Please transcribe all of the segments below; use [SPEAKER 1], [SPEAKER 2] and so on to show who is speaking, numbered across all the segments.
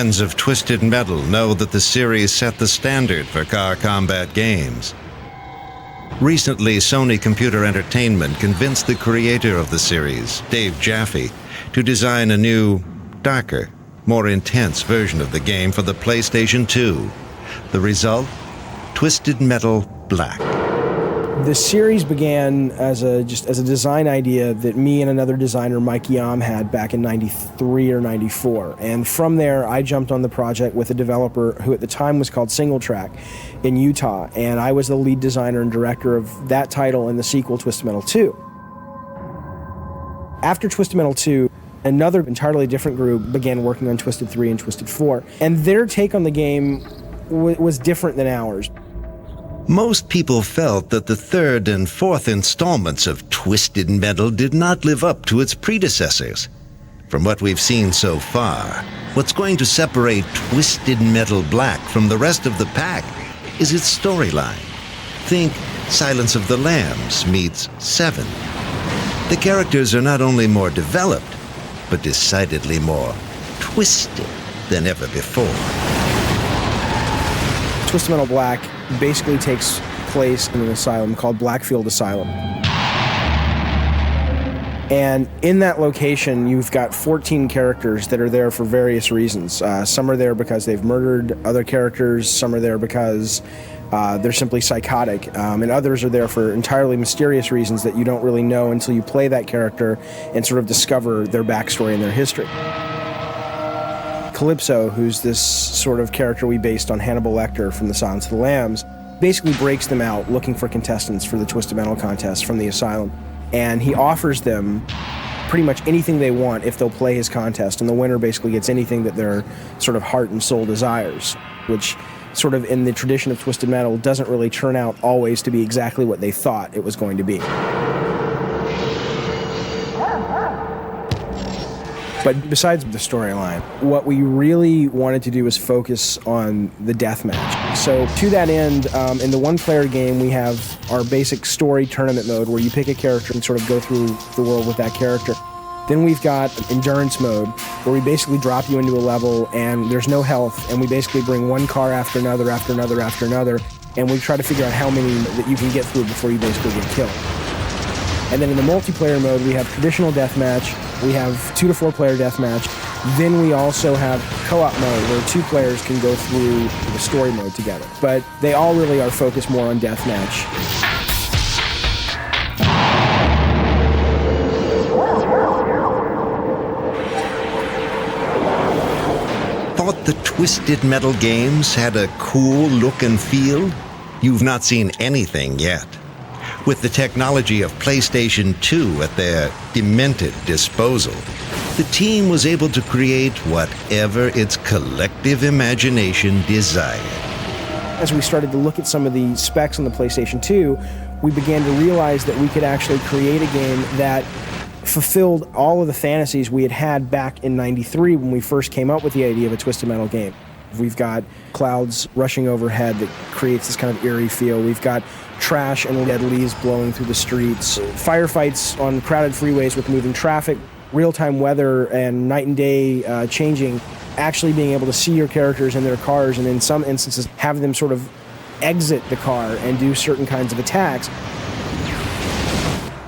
[SPEAKER 1] Fans of Twisted Metal know that the series set the standard for car combat games. Recently, Sony Computer Entertainment convinced the creator of the series, Dave Jaffe, to design a new, darker, more intense version of the game for the PlayStation 2. The result? Twisted Metal Black.
[SPEAKER 2] The series began as a design idea that me and another designer, Mike Yam, had back in '93 or '94. And from there, I jumped on the project with a developer who at the time was called Single Track in Utah. And I was the lead designer and director of that title and the sequel, Twisted Metal 2. After Twisted Metal 2, another entirely different group began working on Twisted 3 and Twisted 4. And their take on the game was different than ours.
[SPEAKER 1] Most people felt that the third and fourth installments of Twisted Metal did not live up to its predecessors. From what we've seen so far, what's going to separate Twisted Metal Black from the rest of the pack is its storyline. Think Silence of the Lambs meets Seven. The characters are not only more developed, but decidedly more twisted than ever before.
[SPEAKER 2] Twisted Metal Black basically takes place in an asylum called Blackfield Asylum. And in that location, you've got 14 characters that are there for various reasons. Some are there because they've murdered other characters, some are there because they're simply psychotic, and others are there for entirely mysterious reasons that you don't really know until you play that character and sort of discover their backstory and their history. Calypso, who's this sort of character we based on Hannibal Lecter from The Silence of the Lambs, basically breaks them out looking for contestants for the Twisted Metal contest from the asylum. And he offers them pretty much anything they want if they'll play his contest, and the winner basically gets anything that their sort of heart and soul desires, which sort of in the tradition of Twisted Metal doesn't really turn out always to be exactly what they thought it was going to be. But besides the storyline, what we really wanted to do was focus on the deathmatch. So to that end, in the one-player game, we have our basic story tournament mode where you pick a character and sort of go through the world with that character. Then we've got endurance mode where we basically drop you into a level and there's no health, and we basically bring one car after another, after another, after another, and we try to figure out how many that you can get through before you basically get killed. And then in the multiplayer mode, we have traditional deathmatch, we have 2 to 4 player deathmatch, then we also have co-op mode where 2 players can go through the story mode together. But they all really are focused more on deathmatch.
[SPEAKER 1] Thought the Twisted Metal games had a cool look and feel? You've not seen anything yet. With the technology of PlayStation 2 at their demented disposal, the team was able to create whatever its collective imagination desired.
[SPEAKER 2] As we started to look at some of the specs on the PlayStation 2, we began to realize that we could actually create a game that fulfilled all of the fantasies we had had back in '93 when we first came up with the idea of a Twisted Metal game. We've got clouds rushing overhead that creates this kind of eerie feel. We've got trash and dead leaves blowing through the streets, firefights on crowded freeways with moving traffic, real-time weather and night and day changing, actually being able to see your characters in their cars, and in some instances have them sort of exit the car and do certain kinds of attacks.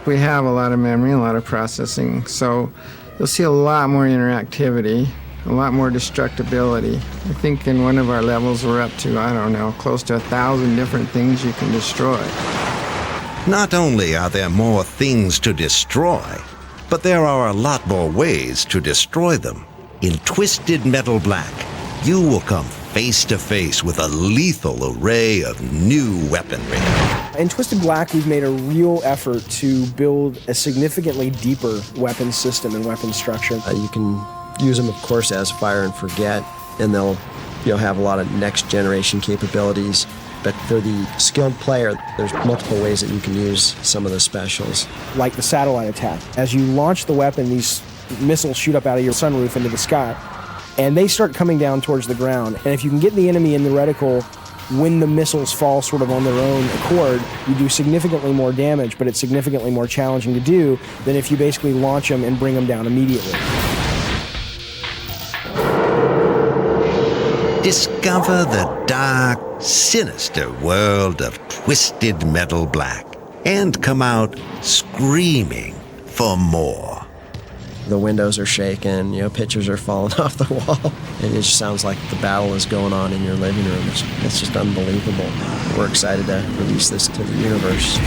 [SPEAKER 3] We have a lot of memory, a lot of processing, so you'll see a lot more interactivity, a lot more destructibility. I think in one of our levels we're up to, I don't know, close to 1,000 different things you can destroy.
[SPEAKER 1] Not only are there more things to destroy, but there are a lot more ways to destroy them. In Twisted Metal Black, you will come face to face with a lethal array of new weaponry.
[SPEAKER 2] In Twisted Black, we've made a real effort to build a significantly deeper weapon system and weapon structure.
[SPEAKER 4] You can use them, of course, as fire and forget, and they'll have a lot of next generation capabilities. But for the skilled player, there's multiple ways that you can use some of the specials.
[SPEAKER 2] Like the satellite attack. As you launch the weapon, these missiles shoot up out of your sunroof into the sky, and they start coming down towards the ground. And if you can get the enemy in the reticle when the missiles fall sort of on their own accord, you do significantly more damage, but it's significantly more challenging to do than if you basically launch them and bring them down immediately.
[SPEAKER 1] discover the dark, sinister world of Twisted Metal Black and come out screaming for more.
[SPEAKER 4] The windows are shaking, pictures are falling off the wall, and it just sounds like the battle is going on in your living room. It's just unbelievable. We're excited to release this to the universe.